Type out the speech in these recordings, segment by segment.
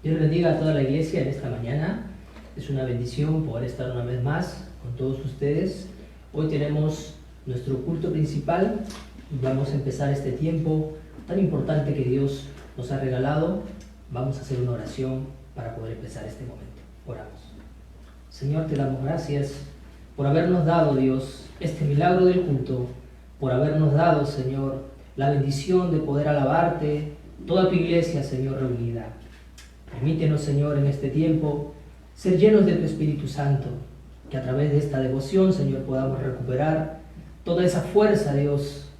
Dios bendiga a toda la iglesia en esta mañana. Es una bendición poder estar una vez más con todos ustedes. Hoy tenemos nuestro culto principal y vamos a empezar este tiempo tan importante que Dios nos ha regalado. Vamos a hacer una oración para poder empezar este momento. Oramos. Señor, te damos gracias por habernos dado, Dios, este milagro del culto, por habernos dado, Señor, la bendición de poder alabarte, toda tu iglesia, Señor, reunida. Permítenos, Señor, en este tiempo, ser llenos de tu Espíritu Santo, que a través de esta devoción, Señor, podamos recuperar toda esa fuerza, Dios,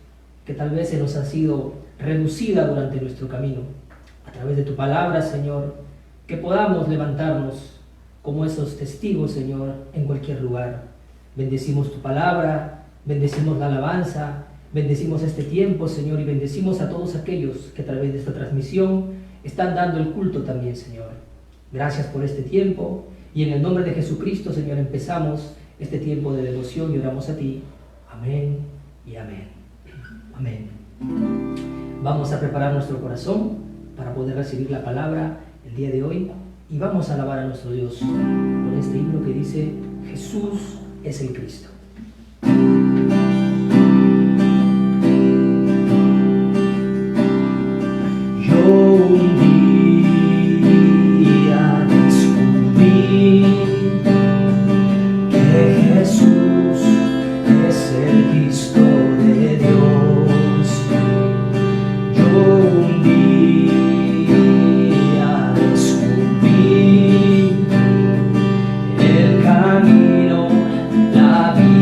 que tal vez se nos ha sido reducida durante nuestro camino. A través de tu palabra, Señor, que podamos levantarnos como esos testigos, Señor, en cualquier lugar. Bendecimos tu palabra, bendecimos la alabanza, bendecimos este tiempo, Señor, y bendecimos a todos aquellos que a través de esta transmisión están dando el culto también, Señor. Gracias por este tiempo y en el nombre de Jesucristo, Señor, empezamos este tiempo de devoción y oramos a ti. Amén y amén. Amén. Vamos a preparar nuestro corazón para poder recibir la palabra el día de hoy y vamos a alabar a nuestro Dios con este himno que dice: Jesús es el Cristo. La vida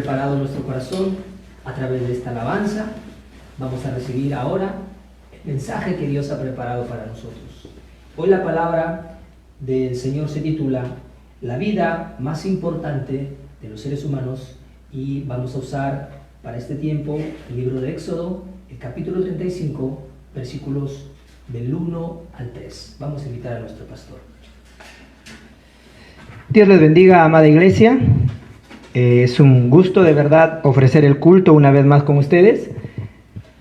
preparado nuestro corazón a través de esta alabanza, vamos a recibir ahora el mensaje que Dios ha preparado para nosotros. Hoy la palabra del Señor se titula La vida más importante de los seres humanos, y vamos a usar para este tiempo el libro de Éxodo, el capítulo 35, versículos del 1 al 3. Vamos a invitar a nuestro pastor. Dios les bendiga, amada iglesia. Es un gusto de verdad ofrecer el culto una vez más con ustedes.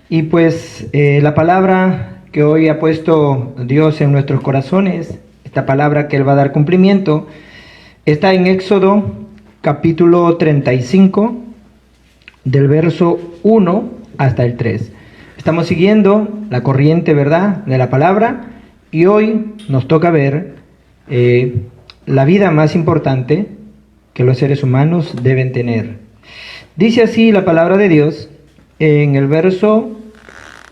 Y pues la palabra que hoy ha puesto Dios en nuestros corazones, esta palabra que Él va a dar cumplimiento, está en Éxodo capítulo 35, del verso 1 hasta el 3. Estamos siguiendo la corriente, ¿verdad?, de la palabra, y hoy nos toca ver la vida más importante que los seres humanos deben tener. Dice así la palabra de Dios en el verso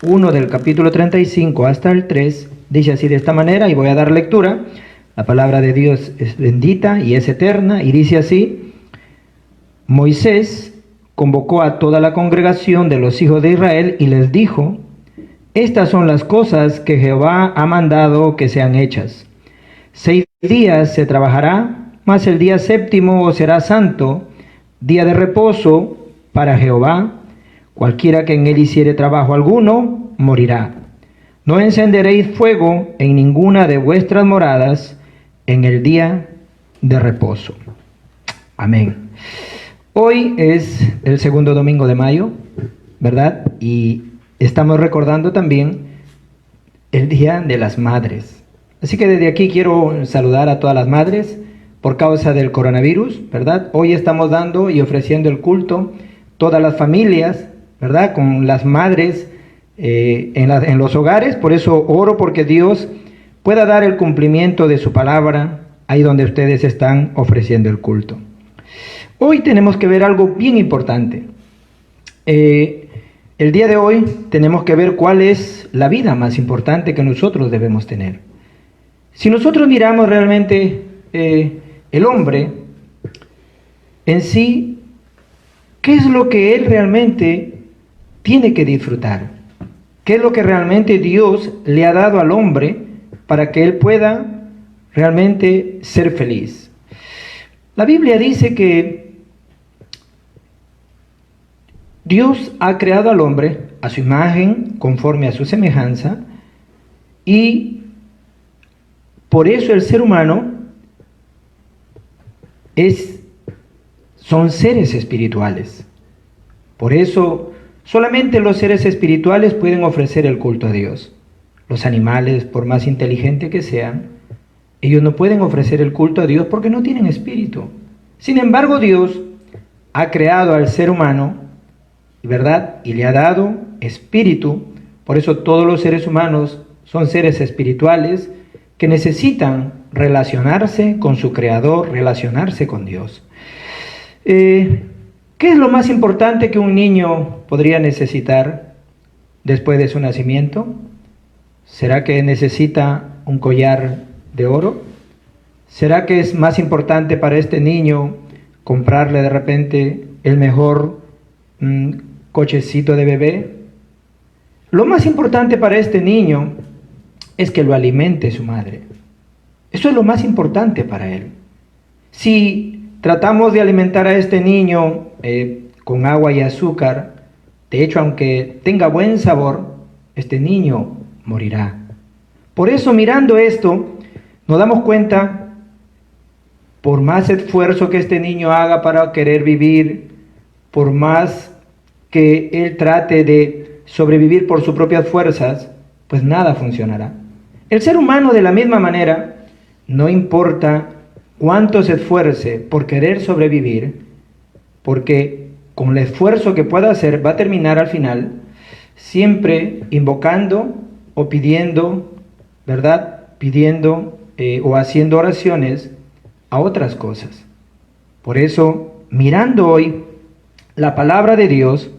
1 del capítulo 35 hasta el 3, dice así de esta manera, y voy a dar lectura. La palabra de Dios es bendita y es eterna, y dice así: Moisés convocó a toda la congregación de los hijos de Israel y les dijo: Estas son las cosas que Jehová ha mandado que sean hechas. 6 días se trabajará, mas el día séptimo será santo, día de reposo para Jehová. Cualquiera que en él hiciere trabajo alguno, morirá. No encenderéis fuego en ninguna de vuestras moradas en el día de reposo. Amén. Hoy es el segundo domingo de mayo, ¿verdad? Y estamos recordando también el Día de las Madres. Así que desde aquí quiero saludar a todas las madres por causa del coronavirus, ¿verdad? Hoy estamos dando y ofreciendo el culto, todas las familias, ¿verdad?, con las madres en los hogares. Por eso oro porque Dios pueda dar el cumplimiento de su palabra ahí donde ustedes están ofreciendo el culto. Hoy tenemos que ver algo bien importante. El día de hoy tenemos que ver cuál es la vida más importante que nosotros debemos tener. Si nosotros miramos realmente el hombre en sí, ¿qué es lo que él realmente tiene que disfrutar? ¿Qué es lo que realmente Dios le ha dado al hombre para que él pueda realmente ser feliz? La Biblia dice que Dios ha creado al hombre a su imagen, conforme a su semejanza, y por eso el ser humano son seres espirituales. Por eso solamente los seres espirituales pueden ofrecer el culto a Dios. Los animales, por más inteligentes que sean, ellos no pueden ofrecer el culto a Dios porque no tienen espíritu. Sin embargo, Dios ha creado al ser humano, ¿verdad?, y le ha dado espíritu. Por eso todos los seres humanos son seres espirituales que necesitan relacionarse con su Creador, relacionarse con Dios. ¿Qué es lo más importante que un niño podría necesitar después de su nacimiento? ¿Será que necesita un collar de oro? ¿Será que es más importante para este niño comprarle de repente el mejor cochecito de bebé? Lo más importante para este niño es que lo alimente su madre. Eso es lo más importante para él. Si tratamos de alimentar a este niño con agua y azúcar, de hecho, aunque tenga buen sabor, este niño morirá. Por eso, mirando esto, nos damos cuenta, por más esfuerzo que este niño haga para querer vivir, por más que él trate de sobrevivir por sus propias fuerzas, pues nada funcionará. El ser humano, de la misma manera, no importa cuánto se esfuerce por querer sobrevivir, porque con el esfuerzo que pueda hacer va a terminar al final siempre invocando o pidiendo, ¿verdad?, pidiendo o haciendo oraciones a otras cosas. Por eso, mirando hoy la palabra de Dios,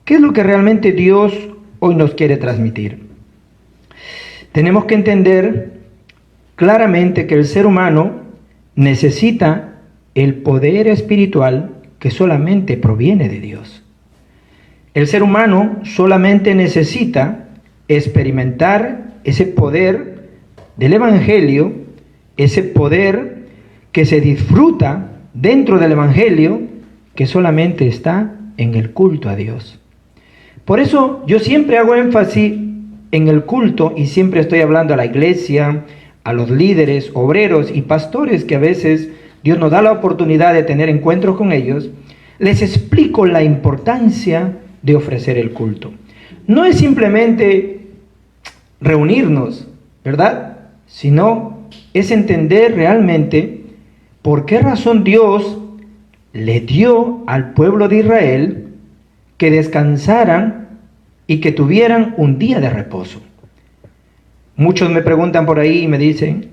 ¿qué es lo que realmente Dios hoy nos quiere transmitir? Tenemos que entender claramente que el ser humano necesita el poder espiritual que solamente proviene de Dios. El ser humano solamente necesita experimentar ese poder del Evangelio, ese poder que se disfruta dentro del Evangelio, que solamente está en el culto a Dios. Por eso yo siempre hago énfasis en el culto y siempre estoy hablando a la iglesia, a los líderes, obreros y pastores que a veces Dios nos da la oportunidad de tener encuentros con ellos. Les explico la importancia de ofrecer el culto. No es simplemente reunirnos, ¿verdad? Sino es entender realmente por qué razón Dios le dio al pueblo de Israel que descansaran y que tuvieran un día de reposo. Muchos me preguntan por ahí y me dicen,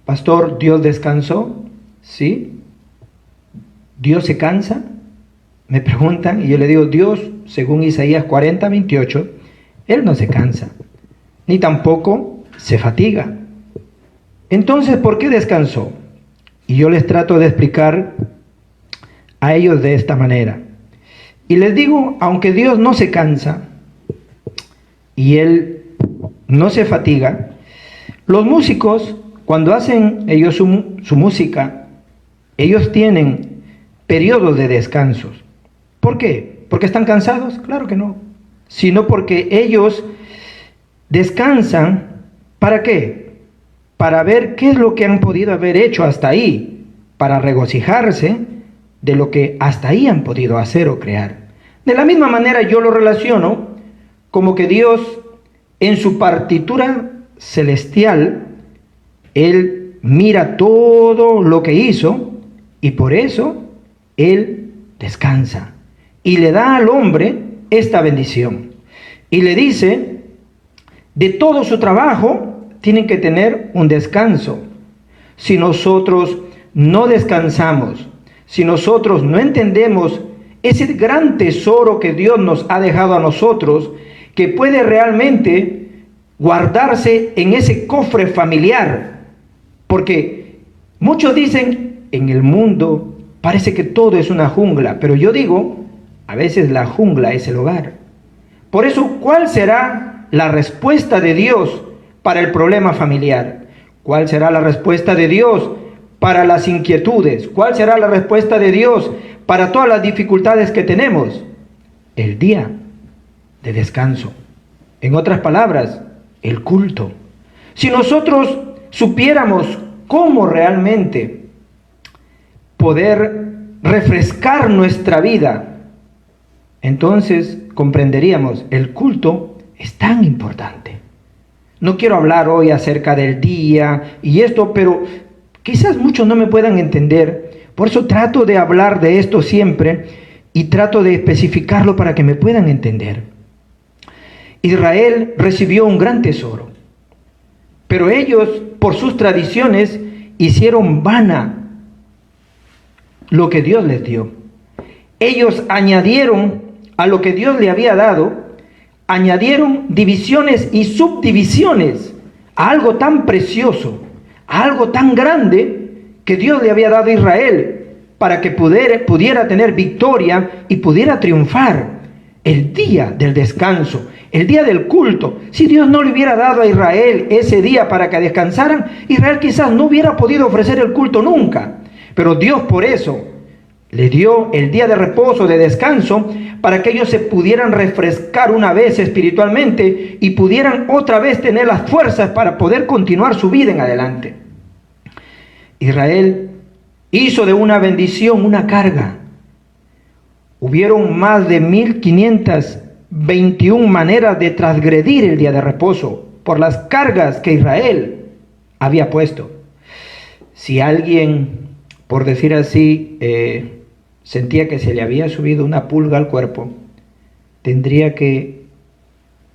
pastor, ¿Dios descansó? ¿Sí? ¿Dios se cansa? Me preguntan y yo le digo, Dios, según Isaías 40:28, Él no se cansa, ni tampoco se fatiga. Entonces, ¿por qué descansó? Y yo les trato de explicar a ellos de esta manera. Y les digo, aunque Dios no se cansa y Él no se fatiga, los músicos, cuando hacen ellos su música, ellos tienen periodos de descansos. ¿Por qué? ¿Porque están cansados? Claro que no. Sino porque ellos descansan, ¿para qué? Para ver qué es lo que han podido haber hecho hasta ahí, para regocijarse de lo que hasta ahí han podido hacer o crear. De la misma manera yo lo relaciono como que Dios en su partitura celestial, Él mira todo lo que hizo y por eso Él descansa y le da al hombre esta bendición y le dice, de todo su trabajo tienen que tener un descanso. Si nosotros no descansamos, si nosotros no entendemos ese gran tesoro que Dios nos ha dejado a nosotros, que puede realmente guardarse en ese cofre familiar, porque muchos dicen, en el mundo parece que todo es una jungla, pero yo digo, a veces la jungla es el hogar. Por eso, ¿cuál será la respuesta de Dios para el problema familiar? ¿Cuál será la respuesta de Dios para las inquietudes? ¿Cuál será la respuesta de Dios para todas las dificultades que tenemos? El día de descanso. En otras palabras, el culto. Si nosotros supiéramos cómo realmente poder refrescar nuestra vida, entonces comprenderíamos, el culto es tan importante. No quiero hablar hoy acerca del día y esto, pero quizás muchos no me puedan entender. Por eso trato de hablar de esto siempre y trato de especificarlo para que me puedan entender. Israel recibió un gran tesoro, pero ellos, por sus tradiciones, hicieron vana lo que Dios les dio. Ellos añadieron a lo que Dios le había dado, añadieron divisiones y subdivisiones a algo tan precioso, a algo tan grande que Dios le había dado a Israel para que pudiera tener victoria y pudiera triunfar. El día del descanso, el día del culto. Si Dios no le hubiera dado a Israel ese día para que descansaran, Israel quizás no hubiera podido ofrecer el culto nunca. Pero Dios por eso le dio el día de reposo, de descanso, para que ellos se pudieran refrescar una vez espiritualmente y pudieran otra vez tener las fuerzas para poder continuar su vida en adelante. Israel hizo de una bendición una carga. Hubieron más de 1521 maneras de transgredir el día de reposo por las cargas que Israel había puesto. Si alguien, por decir así, sentía que se le había subido una pulga al cuerpo, tendría que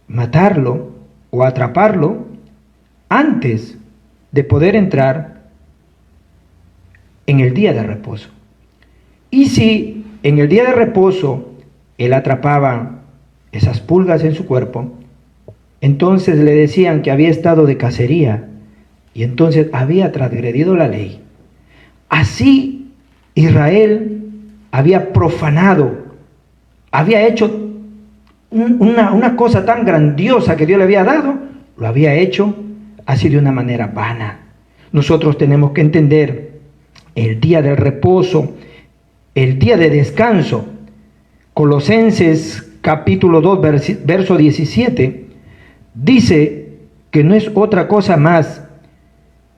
matarlo o atraparlo antes de poder entrar en el día de reposo. Y si en el día de reposo él atrapaba esas pulgas en su cuerpo, entonces le decían que había estado de cacería y entonces había transgredido la ley. Así Israel había profanado, había hecho una cosa tan grandiosa que Dios le había dado, lo había hecho así de una manera vana. Nosotros tenemos que entender el día del reposo, el día de descanso. Colosenses capítulo 2, verso 17, dice que no es otra cosa más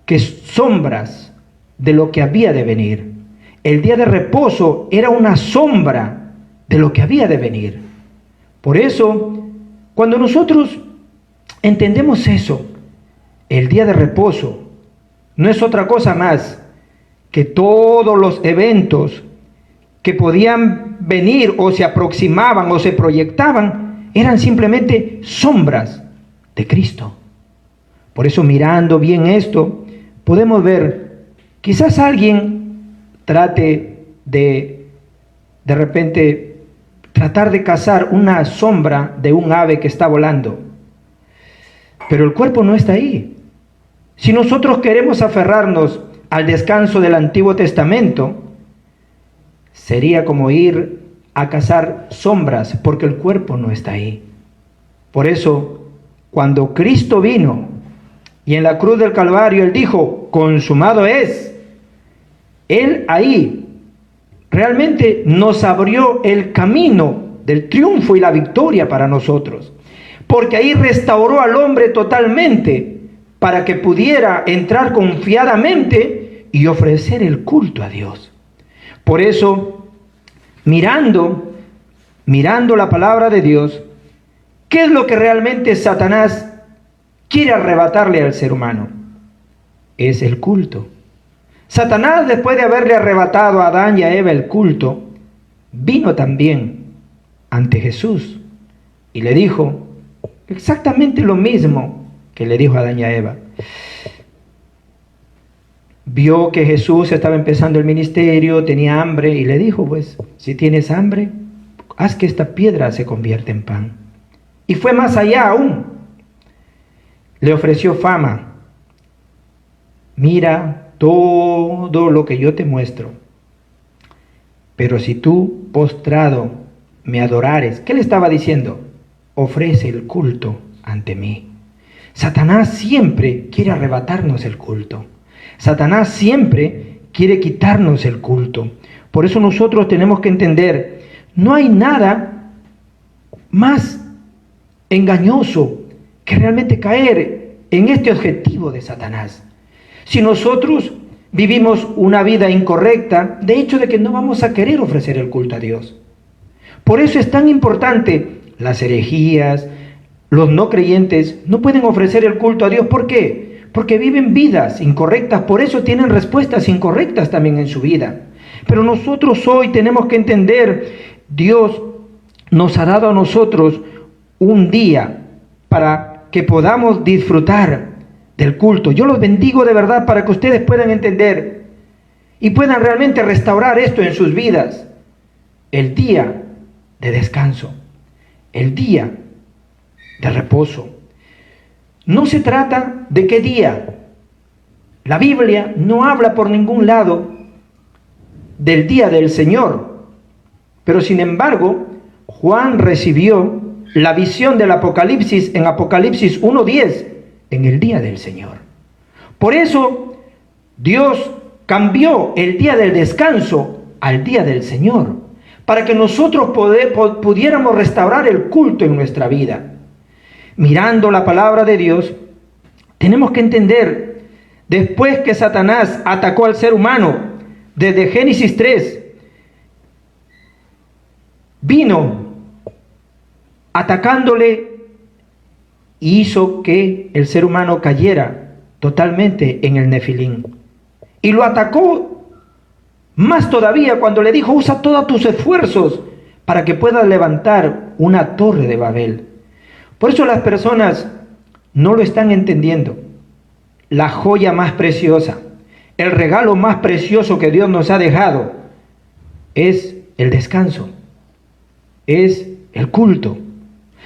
que sombras de lo que había de venir. El día de reposo era una sombra de lo que había de venir. Por eso, cuando nosotros entendemos eso, el día de reposo no es otra cosa más que todos los eventos que podían venir o se aproximaban o se proyectaban, eran simplemente sombras de Cristo. Por eso, mirando bien esto, podemos ver, quizás alguien trate de repente tratar de cazar una sombra de un ave que está volando, pero el cuerpo no está ahí. Si nosotros queremos aferrarnos al descanso del Antiguo Testamento, sería como ir a cazar sombras, porque el cuerpo no está ahí. Por eso, cuando Cristo vino y en la cruz del Calvario Él dijo, consumado es, Él ahí realmente nos abrió el camino del triunfo y la victoria para nosotros, porque ahí restauró al hombre totalmente para que pudiera entrar confiadamente y ofrecer el culto a Dios. Por eso, mirando la palabra de Dios, ¿qué es lo que realmente Satanás quiere arrebatarle al ser humano? Es el culto. Satanás, después de haberle arrebatado a Adán y a Eva el culto, vino también ante Jesús y le dijo exactamente lo mismo que le dijo a Adán y a Eva. Vio que Jesús estaba empezando el ministerio, tenía hambre y le dijo, pues, si tienes hambre, haz que esta piedra se convierta en pan. Y fue más allá aún. Le ofreció fama. Mira todo lo que yo te muestro. Pero si tú, postrado, me adorares, ¿qué le estaba diciendo? Ofrece el culto ante mí. Satanás siempre quiere arrebatarnos el culto. Satanás siempre quiere quitarnos el culto. Por eso nosotros tenemos que entender, no hay nada más engañoso que realmente caer en este objetivo de Satanás. Si nosotros vivimos una vida incorrecta, de hecho de que no vamos a querer ofrecer el culto a Dios. Por eso es tan importante, las herejías, los no creyentes no pueden ofrecer el culto a Dios. ¿Por qué? Porque viven vidas incorrectas, por eso tienen respuestas incorrectas también en su vida. Pero nosotros hoy tenemos que entender, Dios nos ha dado a nosotros un día para que podamos disfrutar del culto. Yo los bendigo de verdad para que ustedes puedan entender y puedan realmente restaurar esto en sus vidas. El día de descanso, el día de reposo. No se trata de qué día. La Biblia no habla por ningún lado del día del Señor, pero sin embargo, Juan recibió la visión del Apocalipsis en Apocalipsis 1:10 en el día del Señor. Por eso, Dios cambió el día del descanso al día del Señor, para que nosotros pudiéramos restaurar el culto en nuestra vida. Mirando la palabra de Dios, tenemos que entender, después que Satanás atacó al ser humano, desde Génesis 3, vino atacándole y hizo que el ser humano cayera totalmente en el Nefilín. Y lo atacó más todavía cuando le dijo, usa todos tus esfuerzos para que puedas levantar una torre de Babel. Por eso las personas no lo están entendiendo. La joya más preciosa, el regalo más precioso que Dios nos ha dejado es el descanso, es el culto.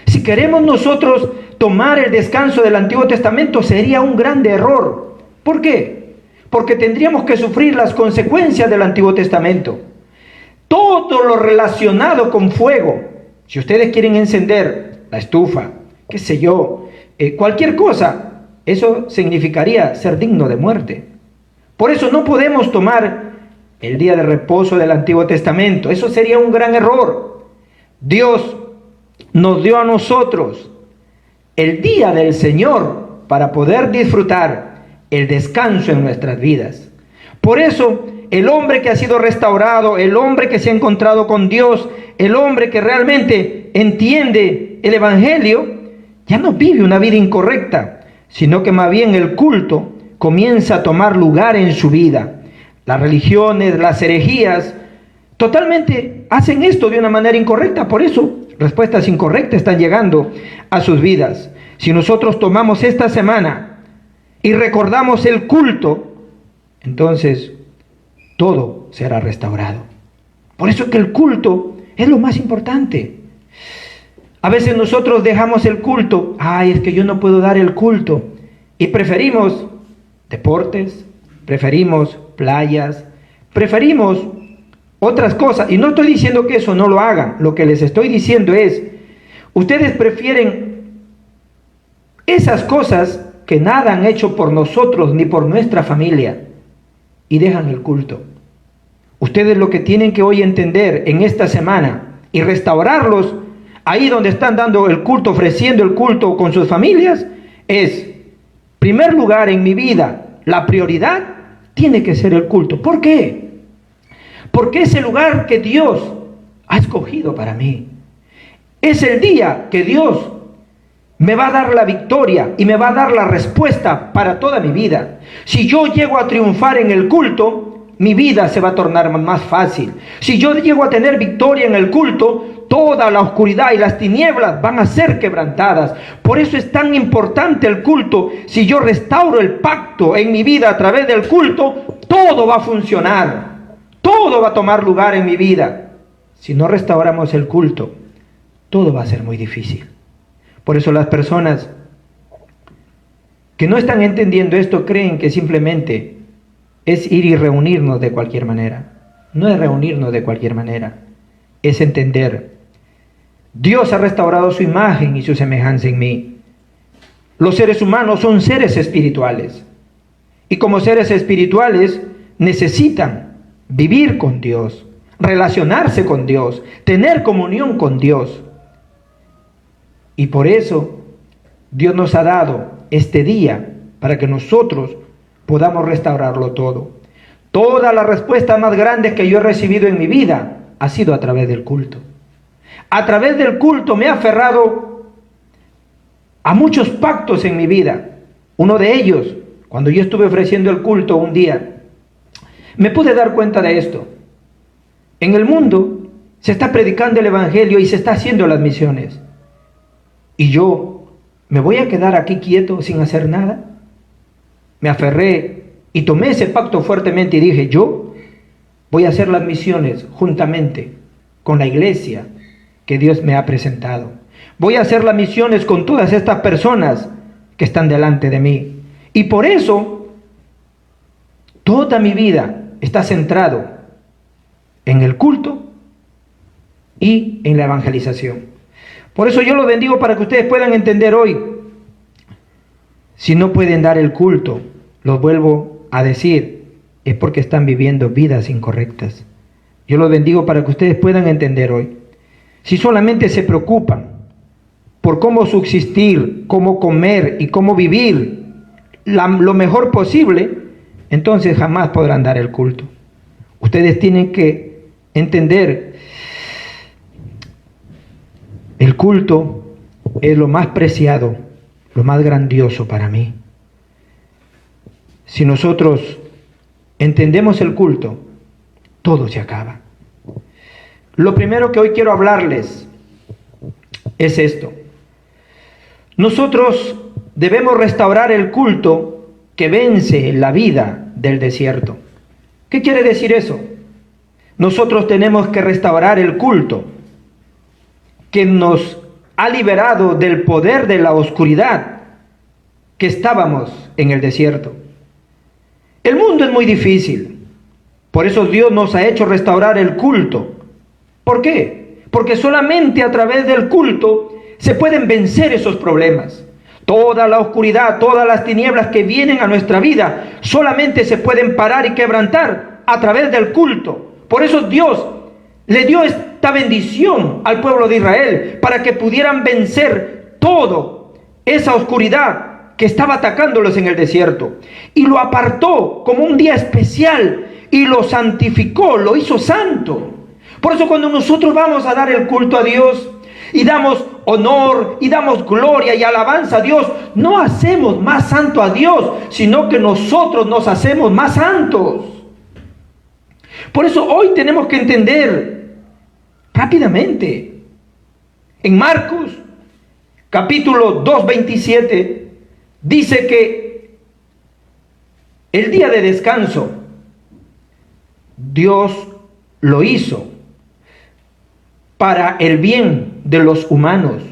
Si queremos nosotros tomar el descanso del Antiguo Testamento, sería un grande error. ¿Por qué? Porque tendríamos que sufrir las consecuencias del Antiguo Testamento. todo lo relacionado con fuego. Si ustedes quieren encender la estufa, qué sé yo, cualquier cosa, eso significaría ser digno de muerte. Por eso no podemos tomar el día de reposo del Antiguo Testamento. Eso sería un gran error. Dios nos dio a nosotros el día del Señor para poder disfrutar el descanso en nuestras vidas. Por eso, el hombre que ha sido restaurado, el hombre que se ha encontrado con Dios, el hombre que realmente entiende el Evangelio, ya no vive una vida incorrecta, sino que más bien el culto comienza a tomar lugar en su vida. Las religiones, las herejías, totalmente hacen esto de una manera incorrecta. Por eso, respuestas incorrectas están llegando a sus vidas. Si nosotros tomamos esta semana y recordamos el culto, entonces todo será restaurado. Por eso es que el culto es lo más importante. A veces nosotros dejamos el culto. Ay, es que yo no puedo dar el culto. Y preferimos deportes, preferimos playas, preferimos otras cosas. Y no estoy diciendo que eso no lo hagan. Lo que les estoy diciendo es, ustedes prefieren esas cosas que nada han hecho por nosotros ni por nuestra familia y dejan el culto. Ustedes lo que tienen que hoy entender en esta semana y restaurarlos ahí donde están dando el culto, ofreciendo el culto con sus familias, es, primer lugar en mi vida, la prioridad tiene que ser el culto. ¿Por qué? Porque es el lugar que Dios ha escogido para mí. Es el día que Dios me va a dar la victoria y me va a dar la respuesta para toda mi vida. Si yo llego a triunfar en el culto, mi vida se va a tornar más fácil. Si yo llego a tener victoria en el culto, toda la oscuridad y las tinieblas van a ser quebrantadas. Por eso es tan importante el culto. Si yo restauro el pacto en mi vida a través del culto, todo va a funcionar. Todo va a tomar lugar en mi vida. Si no restauramos el culto, todo va a ser muy difícil. Por eso las personas que no están entendiendo esto creen que simplemente es ir y reunirnos de cualquier manera. No es reunirnos de cualquier manera. Es entender. Dios ha restaurado su imagen y su semejanza en mí. Los seres humanos son seres espirituales. Y como seres espirituales necesitan vivir con Dios, relacionarse con Dios, tener comunión con Dios. Y por eso Dios nos ha dado este día para que nosotros podamos restaurarlo todo. Toda la respuesta más grande que yo he recibido en mi vida ha sido a través del culto. A través del culto me he aferrado a muchos pactos en mi vida. Uno de ellos, cuando yo estuve ofreciendo el culto un día, me pude dar cuenta de esto. En el mundo se está predicando el Evangelio y se está haciendo las misiones. ¿Y yo me voy a quedar aquí quieto sin hacer nada? Me aferré y tomé ese pacto fuertemente y dije, yo voy a hacer las misiones juntamente con la iglesia que Dios me ha presentado. Voy a hacer las misiones con todas estas personas que están delante de mí. Y por eso, toda mi vida está centrado en el culto y en la evangelización. Por eso yo los bendigo para que ustedes puedan entender hoy. Si no pueden dar el culto, los vuelvo a decir, es porque están viviendo vidas incorrectas. Yo los bendigo para que ustedes puedan entender hoy. Si solamente se preocupan por cómo subsistir, cómo comer y cómo vivir lo mejor posible, entonces jamás podrán dar el culto. Ustedes tienen que entender, el culto es lo más preciado, lo más grandioso para mí. Si nosotros entendemos el culto, todo se acaba. Lo primero que hoy quiero hablarles es esto. Nosotros debemos restaurar el culto que vence la vida del desierto. ¿Qué quiere decir eso? Nosotros tenemos que restaurar el culto que nos ha liberado del poder de la oscuridad que estábamos en el desierto. El mundo es muy difícil. Por eso Dios nos ha hecho restaurar el culto ¿Por qué? Porque solamente a través del culto se pueden vencer esos problemas. Toda la oscuridad, todas las tinieblas que vienen a nuestra vida, solamente se pueden parar y quebrantar a través del culto. Por eso Dios le dio esta bendición al pueblo de Israel, para que pudieran vencer toda esa oscuridad que estaba atacándolos en el desierto. Y lo apartó como un día especial y lo santificó, lo hizo santo. Por eso cuando nosotros vamos a dar el culto a Dios y damos honor y damos gloria y alabanza a Dios, no hacemos más santo a Dios, sino que nosotros nos hacemos más santos. Por eso hoy tenemos que entender rápidamente. En Marcos capítulo 2:27 dice que el día de descanso Dios lo hizo para el bien de los humanos,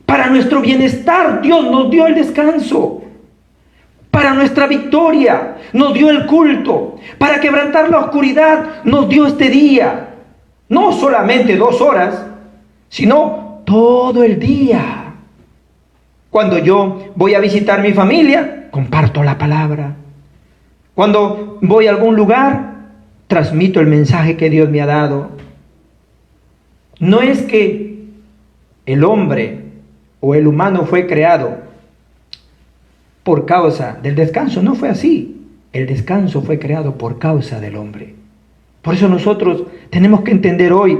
para nuestro bienestar. Dios nos dio el descanso, para nuestra victoria nos dio el culto, para quebrantar la oscuridad nos dio este día, no solamente 2 horas, sino todo el día. Cuando yo voy a visitar mi familia, comparto la palabra. Cuando voy a algún lugar, transmito el mensaje que Dios me ha dado. No es que el hombre o el humano fue creado por causa del descanso, no fue así. El descanso fue creado por causa del hombre. Por eso nosotros tenemos que entender hoy,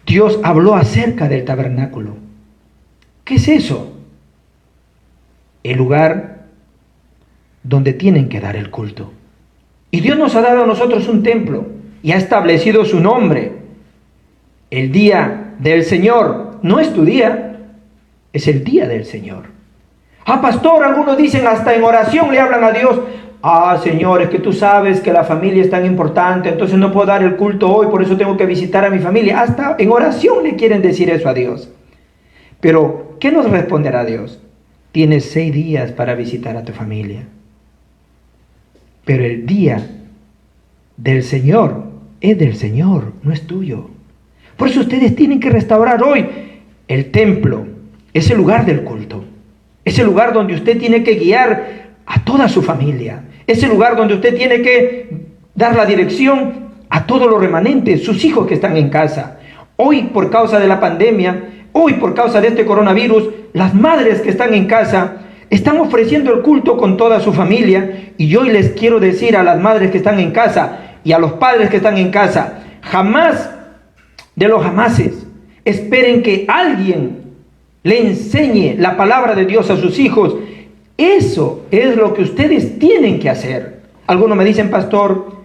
Dios habló acerca del tabernáculo. ¿Qué es eso? El lugar donde tienen que dar el culto. Y Dios nos ha dado a nosotros un templo y ha establecido su nombre. El día del Señor no es tu día, es el día del Señor. Pastor, algunos dicen hasta en oración le hablan a Dios. Señor, es que tú sabes que la familia es tan importante, entonces no puedo dar el culto hoy, por eso tengo que visitar a mi familia. Hasta en oración le quieren decir eso a Dios. Pero, ¿qué nos responderá Dios? Tienes 6 días para visitar a tu familia. Pero el día del Señor es del Señor, no es tuyo. Por eso ustedes tienen que restaurar hoy el templo, ese lugar del culto, ese lugar donde usted tiene que guiar a toda su familia, ese lugar donde usted tiene que dar la dirección a todos los remanentes, sus hijos que están en casa. Hoy, por causa de la pandemia, hoy por causa de este coronavirus, las madres que están en casa están ofreciendo el culto con toda su familia. Y yo hoy les quiero decir a las madres que están en casa y a los padres que están en casa, jamás de los jamases esperen que alguien le enseñe la palabra de Dios a sus hijos. Eso es lo que ustedes tienen que hacer. Algunos me dicen, pastor,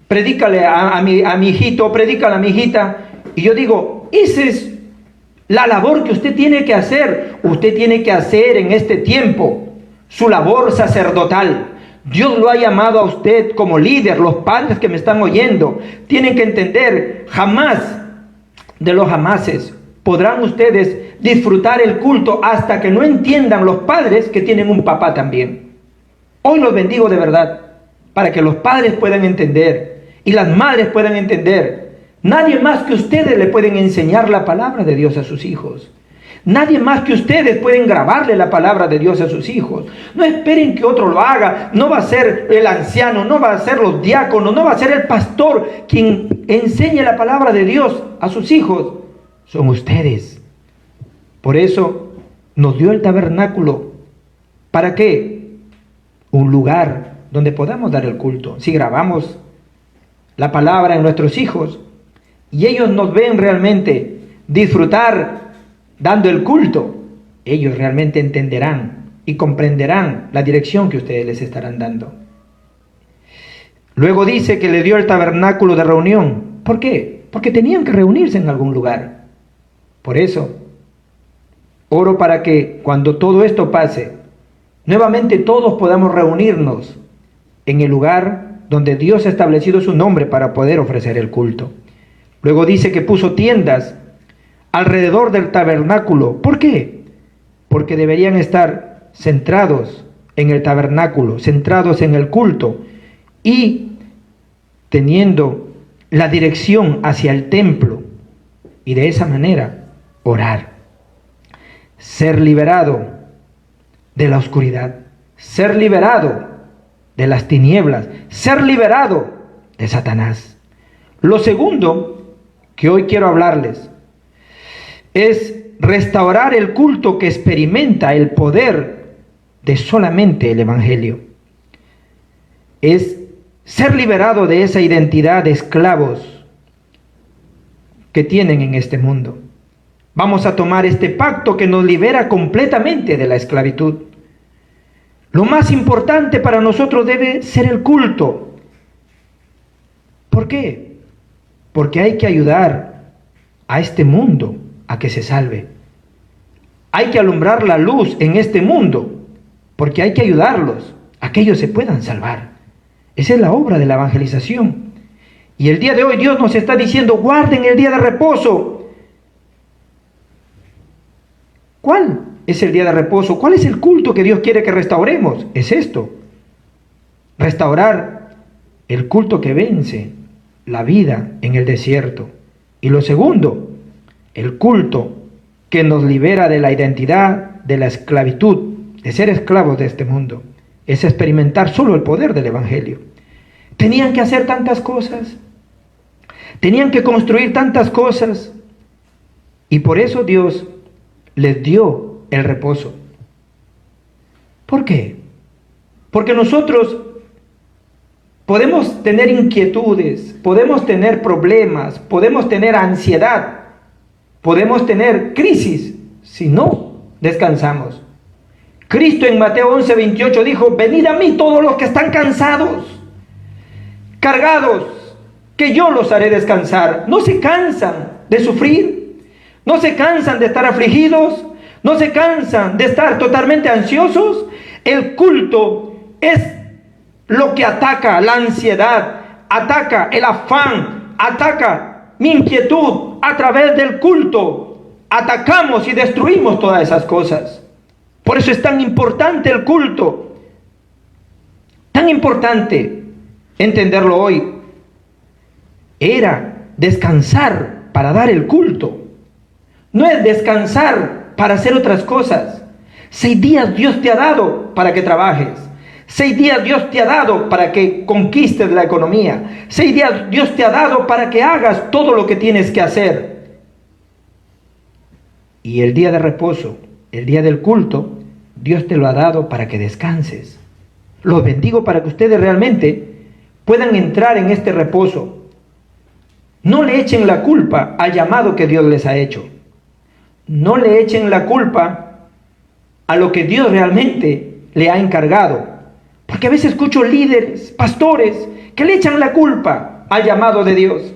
predícale a mi hijito, predícale a mi hijita. Y yo digo, esa es la labor que usted tiene que hacer. Usted tiene que hacer en este tiempo su labor sacerdotal. Dios lo ha llamado a usted como líder. Los padres que me están oyendo tienen que entender, jamás de los jamases podrán ustedes disfrutar el culto hasta que no entiendan los padres que tienen un papá también. Hoy los bendigo de verdad, para que los padres puedan entender y las madres puedan entender. Nadie más que ustedes le pueden enseñar la palabra de Dios a sus hijos. Nadie más que ustedes pueden grabarle la palabra de Dios a sus hijos. No esperen que otro lo haga. No va a ser el anciano, no va a ser los diáconos, no va a ser el pastor quien enseñe la palabra de Dios a sus hijos. Son ustedes. Por eso nos dio el tabernáculo. ¿Para qué? Un lugar donde podamos dar el culto. Si grabamos la palabra en nuestros hijos y ellos nos ven realmente disfrutar dando el culto, ellos realmente entenderán y comprenderán la dirección que ustedes les estarán dando. Luego dice que le dio el tabernáculo de reunión. ¿Por qué? Porque tenían que reunirse en algún lugar. Por eso, oro para que cuando todo esto pase, nuevamente todos podamos reunirnos en el lugar donde Dios ha establecido su nombre para poder ofrecer el culto. Luego dice que puso tiendas alrededor del tabernáculo. ¿Por qué? Porque deberían estar centrados en el tabernáculo, centrados en el culto y teniendo la dirección hacia el templo y de esa manera orar. Ser liberado de la oscuridad, ser liberado de las tinieblas, ser liberado de Satanás. Lo segundo que hoy quiero hablarles es restaurar el culto que experimenta el poder de solamente el Evangelio. Es ser liberado de esa identidad de esclavos que tienen en este mundo. Vamos a tomar este pacto que nos libera completamente de la esclavitud. Lo más importante para nosotros debe ser el culto. ¿Por qué? Porque hay que ayudar a este mundo a que se salve. Hay que alumbrar la luz en este mundo, porque hay que ayudarlos a que ellos se puedan salvar. Esa es la obra de la evangelización. Y el día de hoy Dios nos está diciendo, guarden el día de reposo. ¿Cuál es el día de reposo? ¿Cuál es el culto que Dios quiere que restauremos? Es esto. Restaurar el culto que vence la vida en el desierto. Y lo segundo, el culto que nos libera de la identidad, de la esclavitud, de ser esclavos de este mundo. Es experimentar solo el poder del Evangelio. Tenían que hacer tantas cosas. Tenían que construir tantas cosas. Y por eso Dios les dio el reposo. ¿Por qué? Porque nosotros podemos tener inquietudes, podemos tener problemas, podemos tener ansiedad, podemos tener crisis si no descansamos. Cristo en Mateo 11:28 dijo, venid a mí todos los que están cansados, cargados, que yo los haré descansar. No se cansan de sufrir, no se cansan de estar afligidos, no se cansan de estar totalmente ansiosos. El culto es lo que ataca la ansiedad, ataca el afán, ataca mi inquietud. A través del culto atacamos y destruimos todas esas cosas. Por eso es tan importante el culto, tan importante entenderlo hoy. Era descansar para dar el culto. No es descansar para hacer otras cosas. 6 días Dios te ha dado para que trabajes. 6 días Dios te ha dado para que conquistes la economía. 6 días Dios te ha dado para que hagas todo lo que tienes que hacer. Y el día de reposo, el día del culto, Dios te lo ha dado para que descanses. Los bendigo para que ustedes realmente puedan entrar en este reposo. No le echen la culpa al llamado que Dios les ha hecho. No le echen la culpa a lo que Dios realmente le ha encargado. Porque a veces escucho líderes, pastores, que le echan la culpa al llamado de Dios.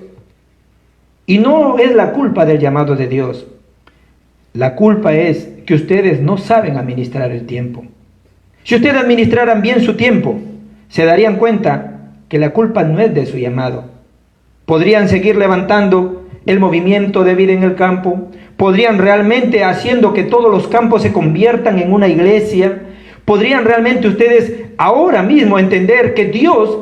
Y no es la culpa del llamado de Dios. La culpa es que ustedes no saben administrar el tiempo. Si ustedes administraran bien su tiempo, se darían cuenta que la culpa no es de su llamado. Podrían seguir levantando el movimiento de vida en el campo, podrían realmente haciendo que todos los campos se conviertan en una iglesia, podrían realmente ustedes ahora mismo entender que Dios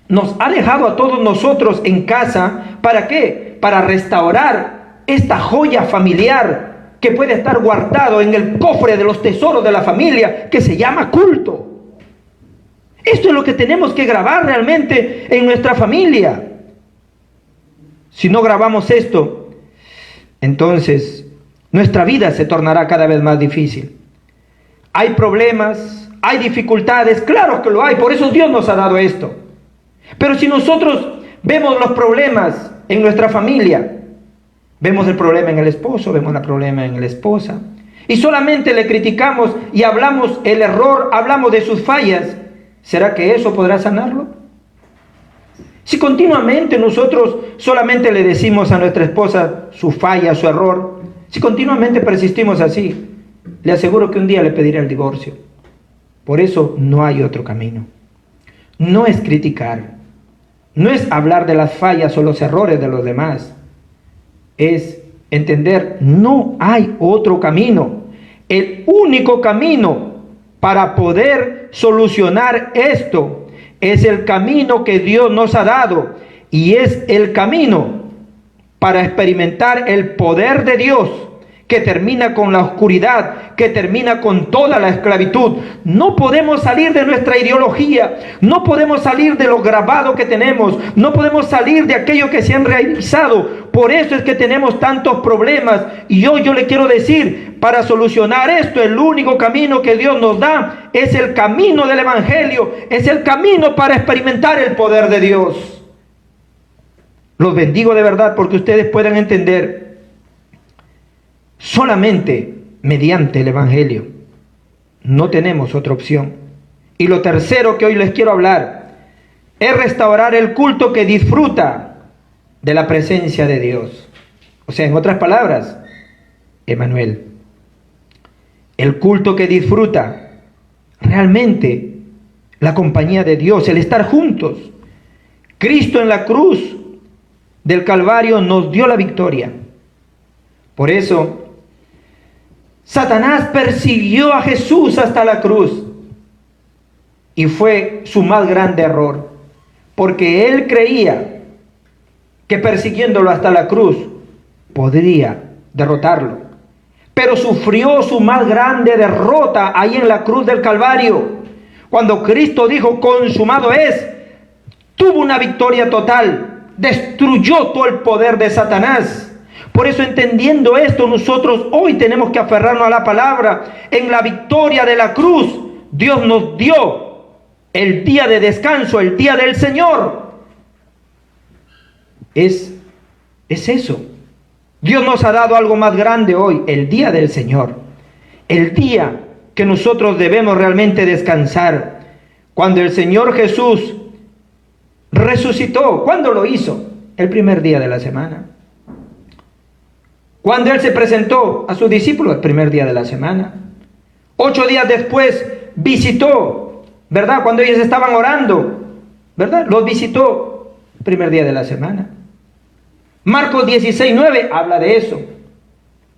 nos ha dejado a todos nosotros en casa. ¿Para qué? Para restaurar esta joya familiar que puede estar guardado en el cofre de los tesoros de la familia, que se llama culto. Esto es lo que tenemos que grabar realmente en nuestra familia. Si no grabamos esto, entonces nuestra vida se tornará cada vez más difícil. Hay problemas, hay dificultades, claro que lo hay, por eso Dios nos ha dado esto. Pero si nosotros vemos los problemas en nuestra familia, vemos el problema en el esposo, vemos el problema en la esposa, y solamente le criticamos y hablamos el error, hablamos de sus fallas, ¿será que eso podrá sanarlo? Si continuamente nosotros solamente le decimos a nuestra esposa su falla, su error, si continuamente persistimos así, le aseguro que un día le pedirá el divorcio. Por eso no hay otro camino. No es criticar, no es hablar de las fallas o los errores de los demás, es entender, no hay otro camino. El único camino para poder solucionar esto es el camino que Dios nos ha dado, y es el camino para experimentar el poder de Dios, que termina con la oscuridad, que termina con toda la esclavitud. No podemos salir de nuestra ideología, no podemos salir de lo grabado que tenemos, no podemos salir de aquello que se han realizado. Por eso es que tenemos tantos problemas. Y hoy yo le quiero decir, para solucionar esto, el único camino que Dios nos da es el camino del Evangelio, es el camino para experimentar el poder de Dios. Los bendigo de verdad porque ustedes puedan entender. Solamente mediante el Evangelio. No tenemos otra opción. Y lo tercero que hoy les quiero hablar es restaurar el culto que disfruta de la presencia de Dios. O sea, en otras palabras, Emmanuel, el culto que disfruta realmente la compañía de Dios, el estar juntos. Cristo en la cruz del Calvario nos dio la victoria. Por eso Satanás persiguió a Jesús hasta la cruz, y fue su más grande error, porque él creía que persiguiéndolo hasta la cruz podría derrotarlo, pero sufrió su más grande derrota ahí en la cruz del Calvario, cuando Cristo dijo: consumado es. Tuvo una victoria total, destruyó todo el poder de Satanás. Por eso, entendiendo esto, nosotros hoy tenemos que aferrarnos a la palabra. En la victoria de la cruz, Dios nos dio el día de descanso, el día del Señor. Es eso. Dios nos ha dado algo más grande hoy, el día del Señor. El día que nosotros debemos realmente descansar. Cuando el Señor Jesús resucitó, ¿cuándo lo hizo? El primer día de la semana. Cuando Él se presentó a sus discípulos, el primer día de la semana. 8 días después visitó, ¿verdad? Cuando ellos estaban orando, ¿verdad? Los visitó el primer día de la semana. Marcos 16:9 habla de eso.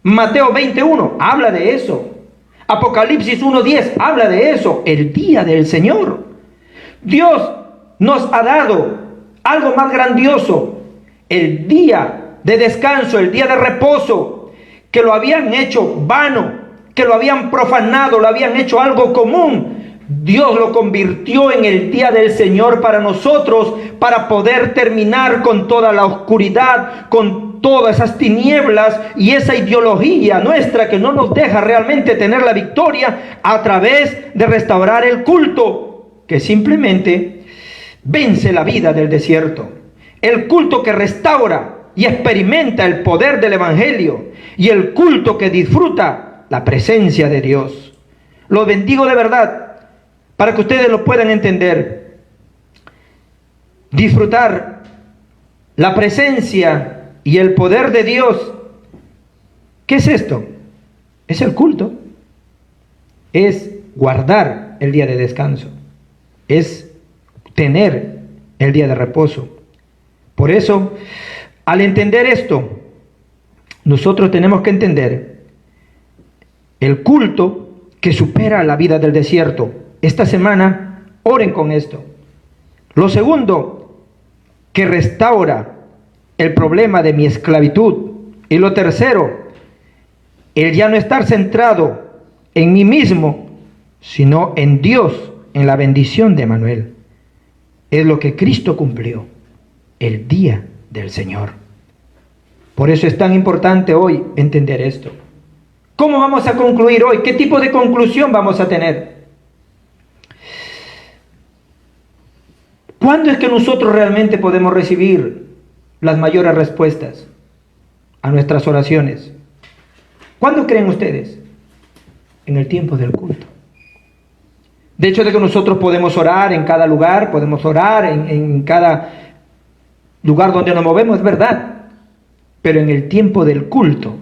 Mateo 21 habla de eso. Apocalipsis 1:10 habla de eso. El día del Señor. Dios nos ha dado algo más grandioso. El día de descanso, el día de reposo, que lo habían hecho vano, que lo habían profanado, lo habían hecho algo común. Dios lo convirtió en el día del Señor para nosotros, para poder terminar con toda la oscuridad, con todas esas tinieblas y esa ideología nuestra que no nos deja realmente tener la victoria, a través de restaurar el culto que simplemente vence la vida del desierto. El culto que restaura y experimenta el poder del Evangelio, y el culto que disfruta la presencia de Dios. Los bendigo de verdad para que ustedes lo puedan entender. Disfrutar la presencia y el poder de Dios. ¿Qué es esto? Es el culto. Es guardar el día de descanso. Es tener el día de reposo. Por eso, al entender esto, nosotros tenemos que entender el culto que supera la vida del desierto. Esta semana, oren con esto. Lo segundo, que restaura el problema de mi esclavitud. Y lo tercero, el ya no estar centrado en mí mismo, sino en Dios, en la bendición de Emmanuel. Es lo que Cristo cumplió el día del Señor. Por eso es tan importante hoy entender esto. ¿Cómo vamos a concluir hoy? ¿Qué tipo de conclusión vamos a tener? ¿Cuándo es que nosotros realmente podemos recibir las mayores respuestas a nuestras oraciones? ¿Cuándo creen ustedes? En el tiempo del culto. De hecho, de que nosotros podemos orar en cada lugar, podemos orar en cada lugar donde nos movemos, es verdad. Pero en el tiempo del culto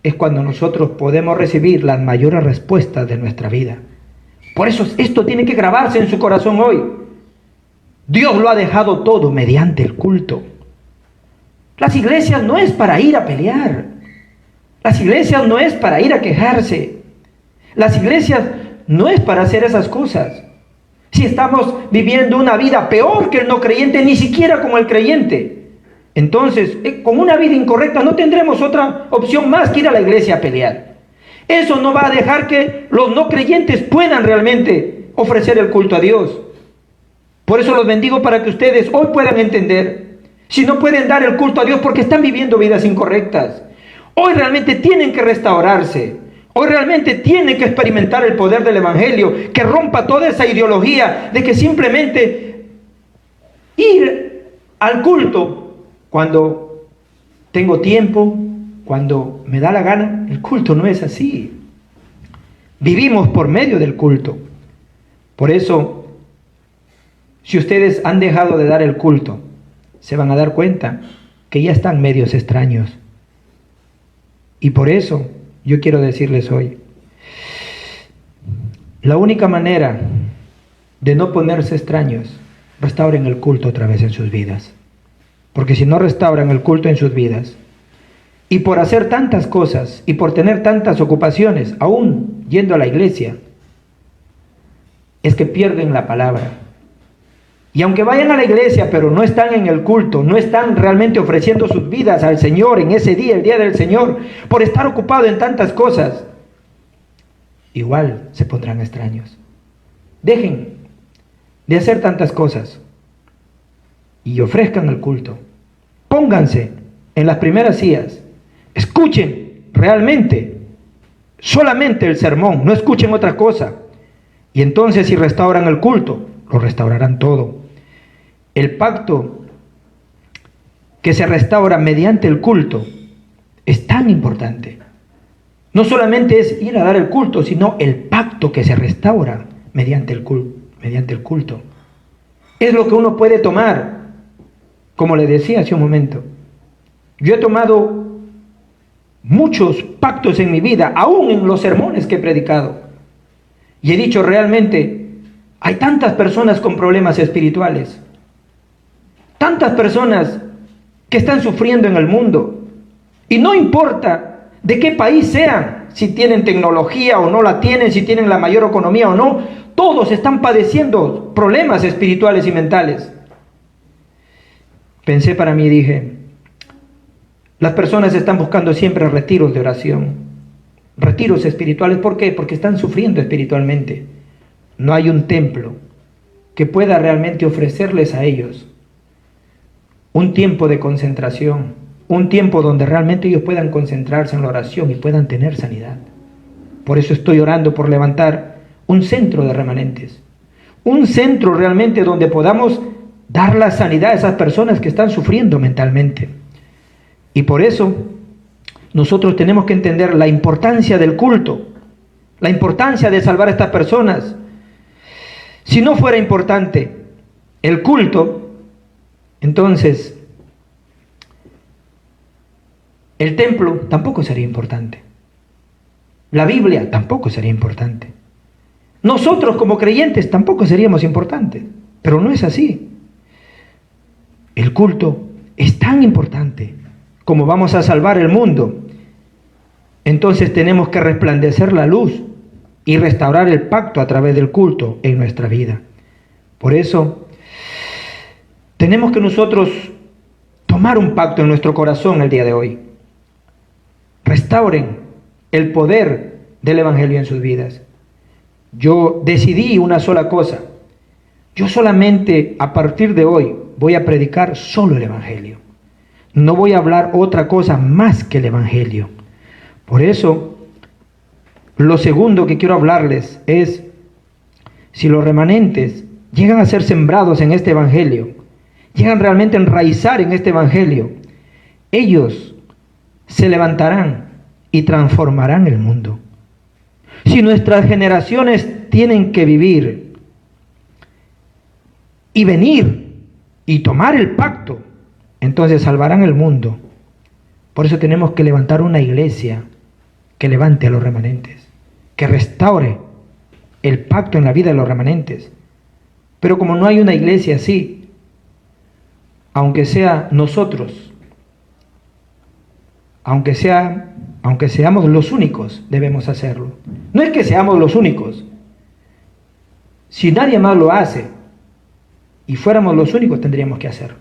es cuando nosotros podemos recibir las mayores respuestas de nuestra vida. Por eso esto tiene que grabarse en su corazón hoy. Dios lo ha dejado todo mediante el culto. Las iglesias no es para ir a pelear. Las iglesias no es para ir a quejarse. Las iglesias no es para hacer esas cosas. Si estamos viviendo una vida peor que el no creyente, ni siquiera como el creyente, entonces con una vida incorrecta no tendremos otra opción más que ir a la iglesia a pelear. Eso no va a dejar que los no creyentes puedan realmente ofrecer el culto a Dios. Por eso los bendigo para que ustedes hoy puedan entender, si no pueden dar el culto a Dios porque están viviendo vidas incorrectas, hoy realmente tienen que restaurarse. Hoy realmente tienen que experimentar el poder del Evangelio, que rompa toda esa ideología de que simplemente ir al culto cuando tengo tiempo, cuando me da la gana. El culto no es así. Vivimos por medio del culto. Por eso, si ustedes han dejado de dar el culto, se van a dar cuenta que ya están medios extraños. Y por eso yo quiero decirles hoy, la única manera de no ponerse extraños, restauren el culto otra vez en sus vidas. Porque si no restauran el culto en sus vidas, y por hacer tantas cosas, y por tener tantas ocupaciones, aún yendo a la iglesia, es que pierden la palabra. Y aunque vayan a la iglesia, pero no están en el culto, no están realmente ofreciendo sus vidas al Señor en ese día, el día del Señor, por estar ocupado en tantas cosas, igual se pondrán extraños. Dejen de hacer tantas cosas y ofrezcan el culto. Pónganse en las primeras sillas, escuchen realmente solamente el sermón, no escuchen otra cosa. Y entonces, si restauran el culto, lo restaurarán todo. El pacto que se restaura mediante el culto es tan importante. No solamente es ir a dar el culto, sino el pacto que se restaura mediante el culto. Es lo que uno puede tomar, como le decía hace un momento. Yo he tomado muchos pactos en mi vida, aún en los sermones que he predicado. Y he dicho realmente, hay tantas personas con problemas espirituales, tantas personas que están sufriendo en el mundo, y no importa de qué país sean, si tienen tecnología o no la tienen, si tienen la mayor economía o no, todos están padeciendo problemas espirituales y mentales. Pensé para mí y dije, las personas están buscando siempre retiros de oración, retiros espirituales. ¿Por qué? Porque están sufriendo espiritualmente. No hay un templo que pueda realmente ofrecerles a ellos un tiempo de concentración, un tiempo donde realmente ellos puedan concentrarse en la oración y puedan tener sanidad. Por eso estoy orando por levantar un centro de remanentes, un centro realmente donde podamos dar la sanidad a esas personas que están sufriendo mentalmente. Y por eso nosotros tenemos que entender la importancia del culto, la importancia de salvar a estas personas. Si no fuera importante el culto, entonces el templo tampoco sería importante. La Biblia tampoco sería importante. Nosotros como creyentes tampoco seríamos importantes. Pero no es así. El culto es tan importante como vamos a salvar el mundo. Entonces tenemos que resplandecer la luz y restaurar el pacto a través del culto en nuestra vida. Por eso tenemos que nosotros tomar un pacto en nuestro corazón el día de hoy. Restauren el poder del Evangelio en sus vidas. Yo decidí una sola cosa. Yo solamente a partir de hoy voy a predicar solo el Evangelio. No voy a hablar otra cosa más que el Evangelio. Por eso, lo segundo que quiero hablarles es, si los remanentes llegan a ser sembrados en este Evangelio, llegan realmente a enraizar en este Evangelio, ellos se levantarán y transformarán el mundo. Si nuestras generaciones tienen que vivir y venir y tomar el pacto, entonces salvarán el mundo. Por eso tenemos que levantar una iglesia que levante a los remanentes, que restaure el pacto en la vida de los remanentes. Pero como no hay una iglesia así, aunque sea nosotros, aunque seamos los únicos, debemos hacerlo. No es que seamos los únicos, Si nadie más lo hace y fuéramos los únicos, tendríamos que hacerlo.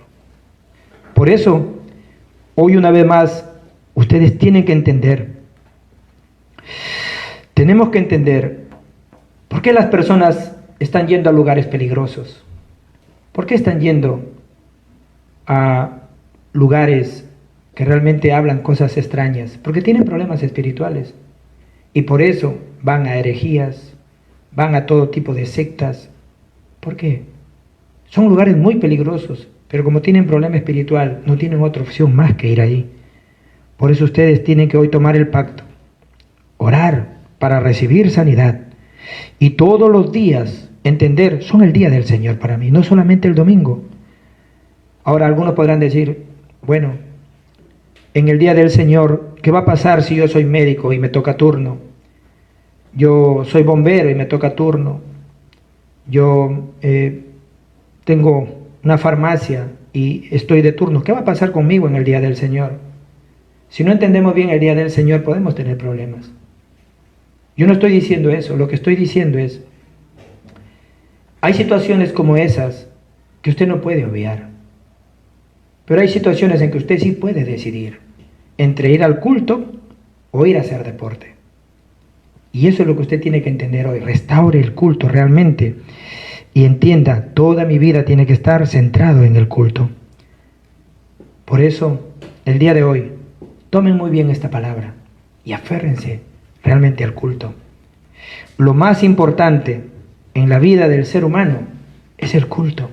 Por eso, hoy una vez más, ustedes tienen que entender. Tenemos que entender por qué las personas están yendo a lugares peligrosos. ¿Por qué están yendo a lugares que realmente hablan cosas extrañas? Porque tienen problemas espirituales. Y por eso van a herejías, van a todo tipo de sectas. ¿Por qué? Son lugares muy peligrosos, pero como tienen problema espiritual, no tienen otra opción más que ir ahí. Por eso ustedes tienen que hoy tomar el pacto, orar para recibir sanidad y todos los días entender, son el día del Señor para mí, no solamente el domingo. Ahora algunos podrán decir, bueno, en el día del Señor, ¿qué va a pasar si yo soy médico y me toca turno? Yo soy bombero y me toca turno. Yo tengo una farmacia y estoy de turno. ¿Qué va a pasar conmigo en el día del Señor? Si no entendemos bien el día del Señor, podemos tener problemas. Yo no estoy diciendo eso. Lo que estoy diciendo es, hay situaciones como esas que usted no puede obviar. Pero hay situaciones en que usted sí puede decidir entre ir al culto o ir a hacer deporte. Y eso es lo que usted tiene que entender hoy. Restaure el culto realmente. Y entienda, toda mi vida tiene que estar centrado en el culto. Por eso, el día de hoy, tomen muy bien esta palabra y aférrense realmente al culto. Lo más importante en la vida del ser humano es el culto.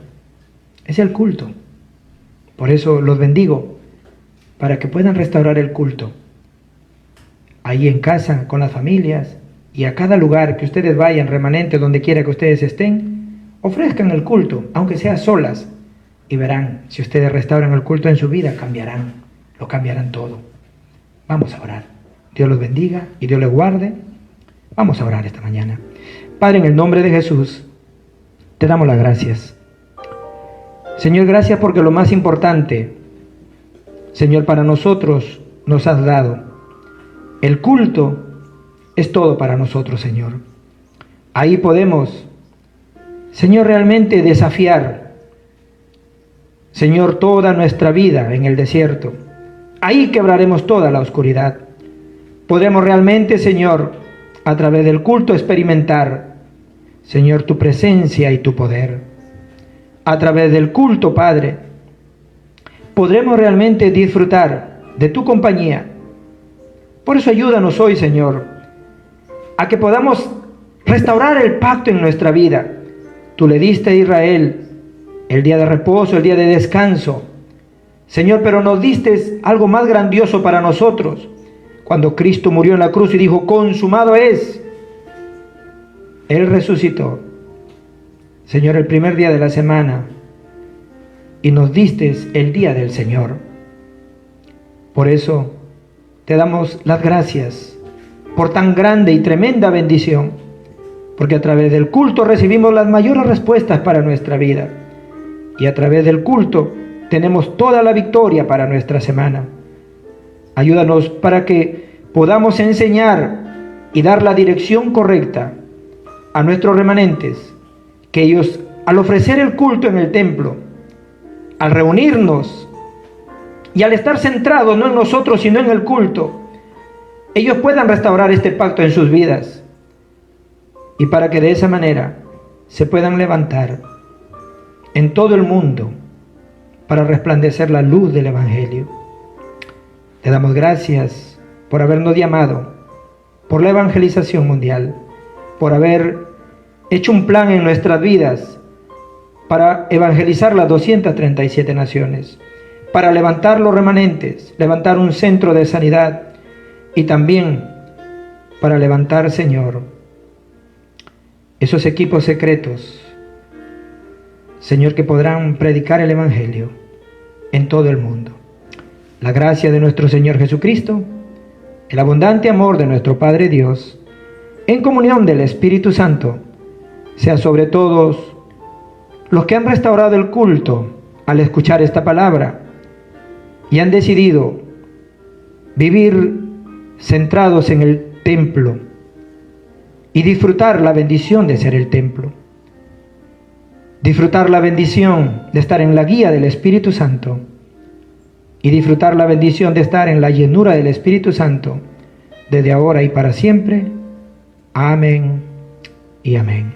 Es el culto. Por eso los bendigo, para que puedan restaurar el culto. Ahí en casa, con las familias, y a cada lugar que ustedes vayan, remanente, donde quiera que ustedes estén, ofrezcan el culto, aunque sea solas, y verán, si ustedes restauran el culto en su vida, cambiarán, lo cambiarán todo. Vamos a orar. Dios los bendiga y Dios les guarde. Vamos a orar esta mañana. Padre, en el nombre de Jesús, te damos las gracias. Señor, gracias porque lo más importante, Señor, para nosotros nos has dado. El culto es todo para nosotros, Señor. Ahí podemos, Señor, realmente desafiar, Señor, toda nuestra vida en el desierto. Ahí quebraremos toda la oscuridad. Podremos realmente, Señor, a través del culto experimentar, Señor, tu presencia y tu poder. A través del culto, Padre, podremos realmente disfrutar de tu compañía. Por eso ayúdanos hoy, Señor, a que podamos restaurar el pacto en nuestra vida. Tú le diste a Israel el día de reposo, el día de descanso. Señor, pero nos diste algo más grandioso para nosotros. Cuando Cristo murió en la cruz y dijo, consumado es, Él resucitó, Señor, el primer día de la semana, y nos diste el día del Señor. Por eso te damos las gracias por tan grande y tremenda bendición, porque a través del culto recibimos las mayores respuestas para nuestra vida, y a través del culto tenemos toda la victoria para nuestra semana. Ayúdanos para que podamos enseñar y dar la dirección correcta a nuestros remanentes, que ellos, al ofrecer el culto en el templo, al reunirnos y al estar centrados no en nosotros sino en el culto, ellos puedan restaurar este pacto en sus vidas, y para que de esa manera se puedan levantar en todo el mundo para resplandecer la luz del Evangelio. Te damos gracias por habernos llamado, por la evangelización mundial, por haber hecho un plan en nuestras vidas para evangelizar las 237 naciones, para levantar los remanentes, levantar un centro de sanidad y también para levantar, Señor, esos equipos secretos, Señor, que podrán predicar el Evangelio en todo el mundo. La gracia de nuestro Señor Jesucristo, el abundante amor de nuestro Padre Dios, en comunión del Espíritu Santo, sea sobre todos los que han restaurado el culto al escuchar esta palabra y han decidido vivir centrados en el templo y disfrutar la bendición de ser el templo. disfrutar la bendición de estar en la guía del Espíritu Santo y disfrutar la bendición de estar en la llenura del Espíritu Santo desde ahora y para siempre. Amén y amén.